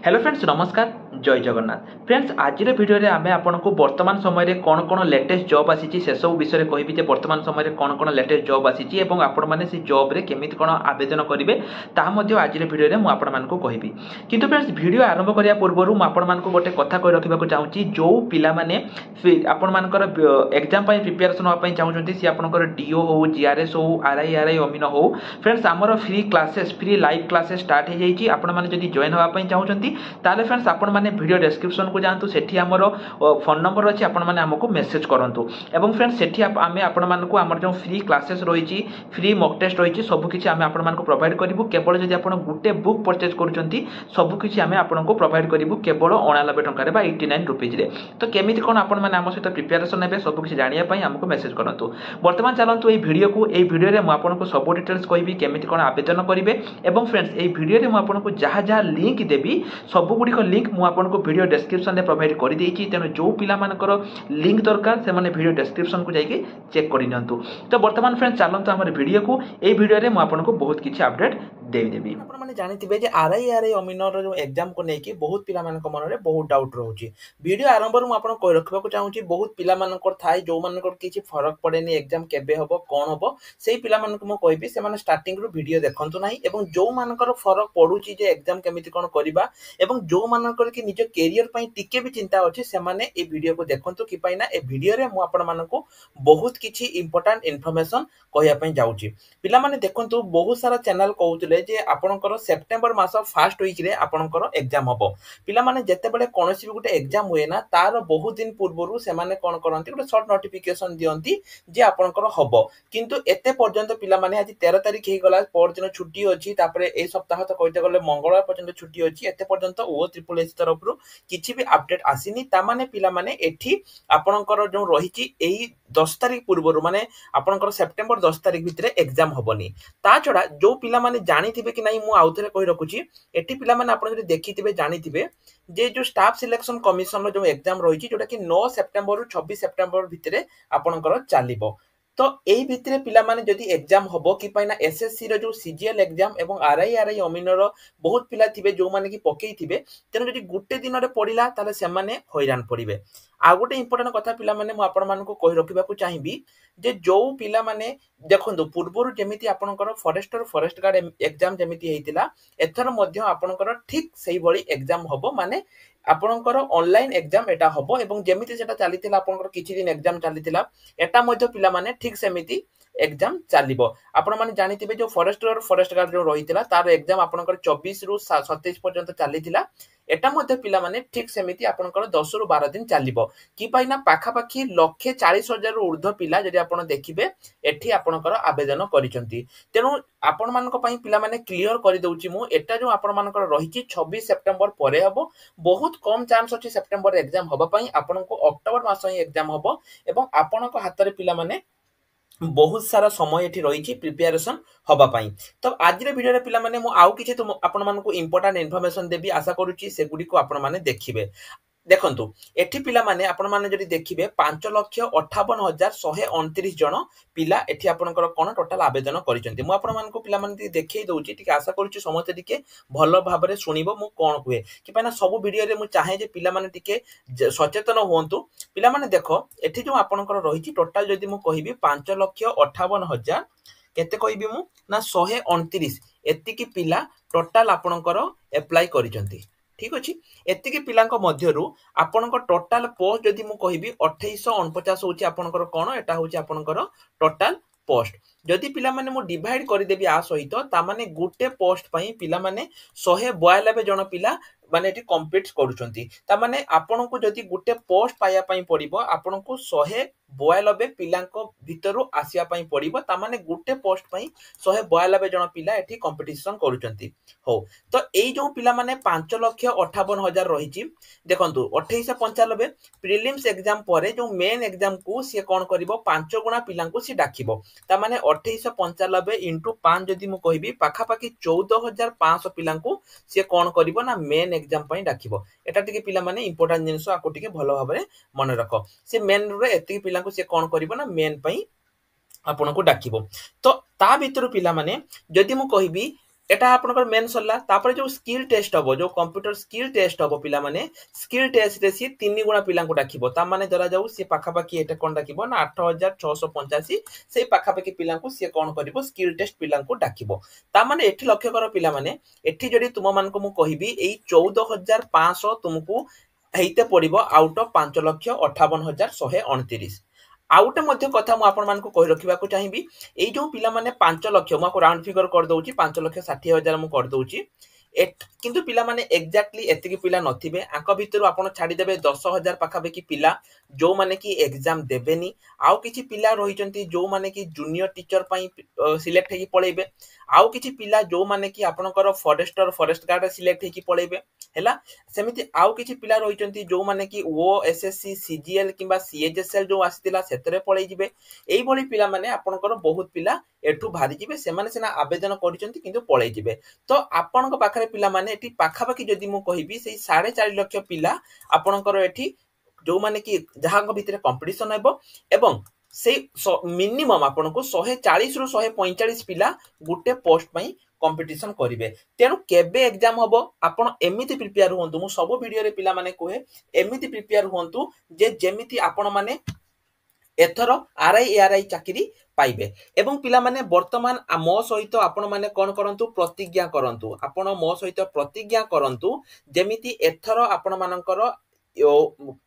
Hello friends नमस्कार जय Jagannath friends आज भिडियो आम आपको वर्तमान समय कौन कौन लेटेस्ट जॉब आसी से सब विषय कहबी वर्तमान समय कौन कौन लेटेस्ट जॉब आसी आपण मैंने से जॉब रे केमिति कौन आवेदन करेंगे आज भिडियो मुझे कहबी किंतु फ्रेंड्स वीडियो आरंभ करने पूर्व मुझे गोटे कथा कही रखा चाहूँगी जो पाने आपर एग्जाम प्रिपेरेसन हाँपाई चाहूँगी सी आपंकर डीओ हो जीआरएस हो आरआई अमीन हो फ्रेंड्स आमर free classes free live classes start हो जाइए आपने जॉइन हाँपाई चाहूँगी ताले फ्रेंड्स आपण मैंने वीडियो डिस्क्रिप्शन को जातु सेठी आमर फोन नंबर अच्छी आपण मैंने आमको मेसेज करूँ एवं फ्रेंड्स सेठी आम आपण मानक आमर जो फ्री क्लासेस रही फ्री मॉक टेस्ट रही सबकि आम आपण प्रोवाइड करूँ केवल जब आप गोटे बुक परचेज कर सबकि आम आपको प्रोवाइड करूँ केवल 89 टकर 89 रुपीज तो केमी कौन आपण मैंने आम सहित प्रिपेरेसन हे सबकि जानापी आमको मेसेज करूँ बर्तमान चलतु ये भिडियो को ये भिडियो में आपको सब डिटेल्स कहि केमी कौन आवेदन करेंगे एवं फ्रेंड्स ये भिडियो में आपको जहाँ जहाँ लिंक देवी सबुगुड़िक लिंक मुझे वीडियो डिस्क्रिप्शन में प्रोवाइड कर देती तेणु जो पिलामानकर लिंक दरकार से वीडियो डिस्क्रिप्शन को जाइए चेक कर नियंतु तो बर्तमान फ्रेंड्स चलते आम वीडियो को ये वीडियो में मुझे बहुत किसी अपडेट देवी आपने जानते जे आरआई अमीनर जो एग्जाम को लेकिन बहुत पिला मन बहुत डाउट रोचे वीडियो आरंभ मुझे रखा चाहूँगी बहुत पिला थाए जो मान किसी फरक पड़े एग्जाम केबे हम कौन हम से पिला मुझे से स्टार्टिंग रू वीडियो देखु ना एवं जो मानकर फरक पड़ुची जे एग्जाम केमिति कौन करवा एवं जो मानकर कि निज कैरियर पई टिके भी चिंता अच्छे से माने ए वीडियो को देखंतु कि पाइना ए वीडियो रे मु आपण मानको बहुत किछि इंपोर्टेंट इन्फॉर्मेशन कहया पई जाउची पिला माने देखंतु बहुत सारा चैनल कहउतले जे आपनकर सेप्टेम्बर मास फर्स्ट वीक रे आपनकर एग्जाम हबो पिला माने जते बेले कोनोसी भी गुटे एग्जाम हुए ना तार बहुत दिन पूर्वरु से माने कोन करंती गुटे शॉर्ट नोटिफिकेशन दियंती जे आपनकर हबो किंतु एते पर्यंत पिला माने आज 13 तारिख हे गला पर दिन छुट्टी अछि तापरे ए सप्ताह तो कहते गले मंगलवार पर्यंत छुट्टी अछि एते पर्यंत ओ ट्रिपल एस तरफ रु किछि भी अपडेट आसीनी ता माने पिला माने एठी आपनकर जो रहिछि एही 10 तारिख पूर्व माने आपनकर सेप्टेम्बर 10 तारिख भितरे एग्जाम हबनी ता छडा जो पिला माने जानिथिबे कि नाही मु आउथरे कहि रखुछि एठी पिला माने आपन जदि देखिथिबे जानिथिबे जे जो स्टाफ सिलेक्शन कमिशन रो जो एग्जाम रहिछि जोटा कि 9 सेप्टेम्बर रु 26 सेप्टेम्बर भितरे आपनकर चालिबो तो एही भितरे पिला माने जदि एग्जाम हबो कि पाइना एसएससी रो जो सीजीएल एग्जाम एवं आरआई अमीनर बहुत पिला थिबे जो माने कि पकेई थिबे तेन जदि गुटे दिन रे पडिला ताले से माने हैरान पड़िबे आ गोटे इंपोर्टेंट कथा पिला माने मु आपण मानको कहि रखिबा को चाहिबी जे जो पिला माने देखंतु पूर्वरु जेमिति आपनकर फॉरेस्ट गार्ड एग्जाम जेमिति हेतिला एथर मध्य आपनकर ठीक सेही भली एग्जाम हबो माने आपनकर ऑनलाइन एग्जाम एटा हबो एवं जेमिति सेटा चलीतिला आपनकर किछि दिन एग्जाम चलीतिला एटा मध्य पिला माने ठीक सेमिति एग्जाम चलिबो आपण माने जानिथिबे जो फॉरेस्ट गार्ड जो रहितिला तार एग्जाम आपनकर 24 रु 27 पर्यंत चलीतिला एटा मध्य पिला माने ठीक सेमिति आपनकर 10 रु 12 दिन चलिबो कि पाइना पाखा पाखी 1,40,000 रु ऊर्ध्व पिला जदि आपण देखिबे एठी आपनकर आवेदन करिसंती तेनु आपण मानक पई पिला माने क्लियर करि दउची मु एटा जो आपण मानकर रहिची 26 सेप्टेम्बर परे हबो बहुत कम चांस अछि सेप्टेम्बर एग्जाम हबा पई आपनको अक्टोबर मास ही एग्जाम हबो एवं आपनको हाथ रे पिला माने बहुत सारा समय एठी रही प्रिपेरेसन हबा पाई तो आज वीडियो रे पिला माने मु आउ किछि तो आपण मानकु इंपोर्टेंट इन्फॉर्मेशन देबी आशा करूची से गुडी को आपण माने देखिबे देखंतु एठी पिला माने आपण माने जदि देखिबे 5,58,129 जन पिला एठी आपनकर कोन टोटल आवेदन करिसंती मु आपण मानको पिला माने देखै दउची ठीक आशा करूची समस्त टिके भलो भाबरे सुनिबो मु कोन कुए कि पाना सब वीडियो रे मु चाहे जे पिला माने टिके सचेतन होंतु पिला माने देखो एठी जो आपनकर रहिची टोटल जदि मु कहिबी 5,58,000 केते कहिबी मु ना 129 एतिकी पिला टोटल आपनकर अप्लाई करिसंती ठीक अछि एतिकी पिलांक मध्यरु आपनकर टोटल पोस्ट जदि मु कहिबी 2849 होची आपनकर कोन एटा होची आपनकर टोटल पोस्ट जदि पिला माने मु डिवाइड करि देबी आ सहित ता माने गुटे पोस्ट पई पिला माने 192 जन पिला माने एटी कंप्लीट करूछंती ता माने आपनको जदि गुटे पोस्ट पाया पई पड़िबो आपनको 192 पिलांको भितरु आसिया पई पड़िबो ता माने गुटे पोस्ट पई 192 जन पिला एटी कंपटीशन करूछंती हो तो एई जो पिला माने 5,58,000 रहिची देखंतु 2895 प्रीलिम्स एग्जाम परे जो मेन एग्जाम को से कोन करिवो 5 गुणा पिलांको से डाकिबो ता माने 2895 * 5 जदि मु कहिबी पाखा पाखी 14,500 पिलांको से कोन करिवो ना मेन एग्जाम पई डाकिबो एटा टिके पिला माने इंपोर्टेंट जिंस आको टिके भलो भाबरे मन रखो से मेन रे एति पिला को से कोन करिवो ना मेन पई आपन को डाकिबो तो ता भितर पिला माने जदि मु कहिबी एटा आपनकर मेन सरला तापर जो स्किल टेस्ट हबो जो कंप्यूटर स्किल टेस्ट हबो पिला माने स्किल टेस्ट रे सी 3 गुणा पिला को डाकिबो ता माने धरा जाऊ से पाखा पाखी एटा कोन डाकिबो ना 8685 से पाखा पाखी पिला को से कोन करिवो स्किल टेस्ट पिला को डाकिबो ता माने एठी लक्ष्य कर पिला माने एठी जडी तुम मान को मु कहिबी एई 14500 तुमको हेइते पड़िबो आउट ऑफ 5,58,129 आउटे मध्य कथा मु आपण मान को कहि रखिबा को चाहिबी एई जो पिला माने 5 लाख मु को राउंड फिगर कर दउची 5,60,000 मु कर दउची किंतु पिला माने एक्जाक्टली एतिकी पिला नथिबे आंक भितरु आपण छाडी देबे 10,000 पाखा बेकी पिला जो माने की एग्जाम देबेनी आउ किछि पिला रहिचंती जो माने की जूनियर टीचर पई सिलेक्ट हेकी पळेबे आउ किछि पिला जो माने की आपणकर फॉरेस्टर फॉरेस्ट गार्ड सिलेक्ट हेकी पळेबे हैला सेमिति आउ किछि पिला रहिचंती जो माने की ओएसएससी सीजीएल किबा सीएचएसएल जो आस्तिला सेतरे पळेई जिवे एई भली पिला माने आपणकर बहुत पिला एठु भारी जिवे से माने सेना आवेदन करिसंती किंतु पळेई जिवे तो आपणक पाखरे पिला माने एठी पाखा पाखी जदी मु कहिबी सेई 4.5 लाख पिला आपणकर एठी जो माने की जहांग भितरे कंपटीशन हेबो एवं से मिनिमम आपन को 140 रु 145 पिला गुटे पोस्ट पई कंपटीशन करिवे तेनु केबे एग्जाम हबो आपण एमिति प्रिपेयर होंतु मु सब वीडियो रे पिला माने कोहे एमिति प्रिपेयर होंतु जे जेमिति आपण माने एथरो आरआई एआरआई चाकरी पाइबे एवं पिला माने वर्तमान मो सहित आपण माने कोन करंतु प्रतिज्ञा करंतु आपण मो सहित प्रतिज्ञा करंतु जेमिति एथरो आपण मानकर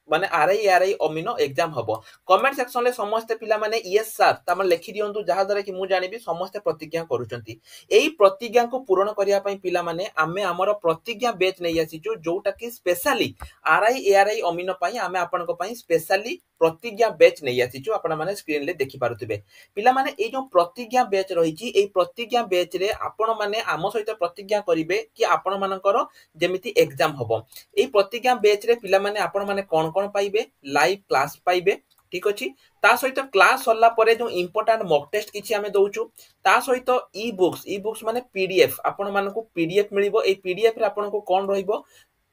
माने आरआई आरआई अमीनो एग्जाम हबो कमेंट सेक्शन ले समस्त पिला माने यस सर तमन लिखि दियंतु जहा द्वारा कि मु जानिबी समस्त प्रतिज्ञा करूचंती एई प्रतिज्ञा को पूर्ण करिया पई पिला माने आमे हमर प्रतिज्ञा बैच नै आसीचो जोटा कि स्पेशली आरआई एआरआई अमीनो पई आमे आपन को पई स्पेशली प्रतिज्ञा बैच नै आसीचो आपण माने स्क्रीन ले देखि पारुथिबे पिला माने ए जो प्रतिज्ञा बैच रहिची ए प्रतिज्ञा बैच रे आपण माने आम सहित प्रतिज्ञा करिवे कि आपण मानकर जेमिति एग्जाम हबो ए प्रतिज्ञा बैच रे पिला माने आपण माने कोन कोन पाइबे लाइव क्लास पाइबे ठीक अछि ता सहित क्लास सरला परे जो इंपोर्टेंट मॉक टेस्ट किछि हमें दउछु ता सहित ई बुक्स माने पीडीएफ आपण मानकु पीडीएफ मिलिबो ए पीडीएफ रे आपण को कोन रहिबो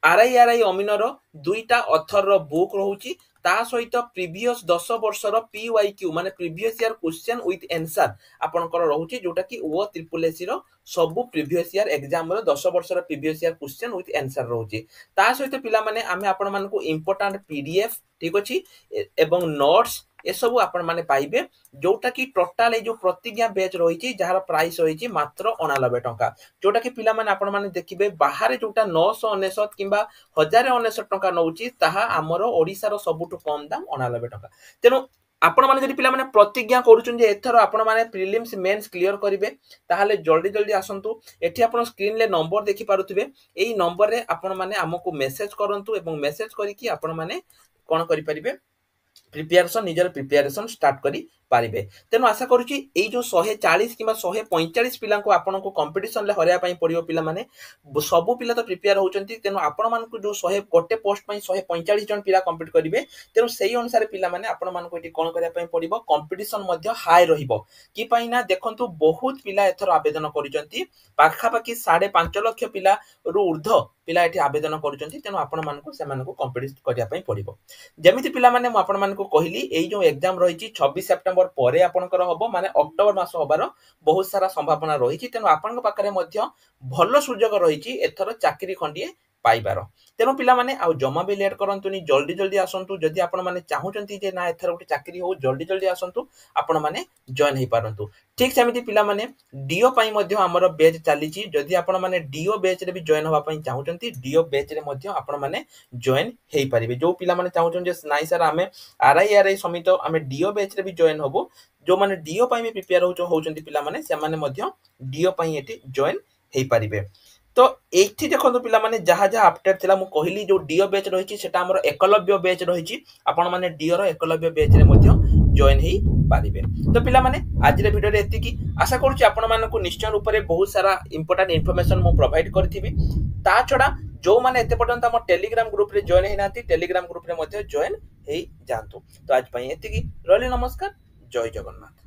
आरआई अमीनो रो दुईटा ऑथर रो बुक रहउची ता सहित प्रीवियस 10 वर्षर पीवाईक्यू माने previous year question with answer आपनकर रहउची जोटा कि ओ ट्रिपल एसी रो सब प्रीवियस ईयर एग्जाम रो 10 वर्षर previous year question with answer रहउची ता सहित पिला माने आमे आपण मानकु इंपोर्टेंट पीडीएफ ठीक अछि एवं नोट्स ए सब आपण माने पाइबे जोटा कि टोटल ए जो प्रतिज्ञा बैच रहिची जहार प्राइस होईची मात्र 89 टंका जोटा कि पिला माने आपण माने देखिबे बाहर जोटा 999 किबा 1099 टंका नउची ताहा हमरो ओडिसा रो सबुटु कम दाम 89 टंका तेनु आपण माने जदि पिला माने प्रतिज्ञा करूछन जे एथरो आपण माने प्रीलिम्स मेंस क्लियर करिवे ताहाले जल्दी जल्दी आसंतु एठी आपण स्क्रीन ले नंबर देखि पारुथिबे एई नंबर रे आपण माने हमकु मेसेज करंतु एवं मेसेज करी कि आपण माने कोन करि परिबे प्रिपेरेशन निजर प्रिपेरेशन स्टार्ट करी पारिबे तेनु आशा करूची एई जो 140 किबा 145 पिला को आपण को कंपटीशन ले हरिया पई पडियो पिला माने सब पिला तो प्रिपेयर होचंती तेनु आपण मान को जो 100 गोटे पोस्ट पई 145 जन पिला कंप्लीट करिवे तेनु सेही अनुसार पिला माने आपण मान को एटी कोन करिया पई पडिबो कंपटीशन मध्ये हाई रहिबो कि पई ना देखंतु बहुत पिला एथर आवेदन करिसंती पाखा पाखी 5.5 लाख पिला रु ऊर्ध्व पिला एटी आवेदन करिसंती तेनु आपण मान को से मान को कंपीट करिया पई पडिबो जेमिति पिला माने म आपण मान को कहिली एई जो एग्जाम रहिची 26 सेप्टेम्बर परे आपनकर हबो माने अक्टोबर मास होबार बहुत सारा संभावना रहिची तेनु आपनक पाखरे मध्ये भलो सुजोग रहिची एथर चाकरी खंडिए पाइबार तेनु पिला माने आ जमा भी लेट करंतुनी जल्दी जल्दी आसंतु जदि आपण माने चाहुचंती जे ना एथर गोटे चाकरी हो जल्दी जल्दी आसंतु आपण माने जॉइन हे पारंतु ठीक सेमिति पिला माने डीओ पई मध्ये हमर बैच चलीची जदि आपण माने डीओ बैच रे भी जॉइन होबा पई चाहुचंती डीओ बैच रे मध्ये आपण माने जॉइन हे परिबे जो पिला माने चाहुचन जे नाइ सर आमे आरआई समित आमे डीओ बैच रे भी जॉइन होबो जो माने डीओ पई भी प्रिपेयर होचंती पिला माने से माने मध्ये डीओ पई एटी जॉइन हे परिबे तो एठी देखो पिला माने जहा जहा अपडेट थिला मु कहली जो डीओ बैच रहिची सेटा हमर एकलव्य बैच रहिची आपण माने डीओ रो एकलव्य बैच रे मध्ये जॉइन हे पारिबे तो पिला माने आज रे वीडियो रे एतिकी आशा करूची आपण मानकु निश्चय रूप रे बहुत सारा इंपोर्टेंट इंफॉर्मेशन मु प्रोवाइड करथिबी ता छडा जो माने एते पर्यंत हम टेलीग्राम ग्रुप रे जॉइन हे नाती टेलीग्राम ग्रुप रे मध्ये जॉइन हे जानतु तो आज पई एतिकी रहली नमस्कार जय जगन्नाथ।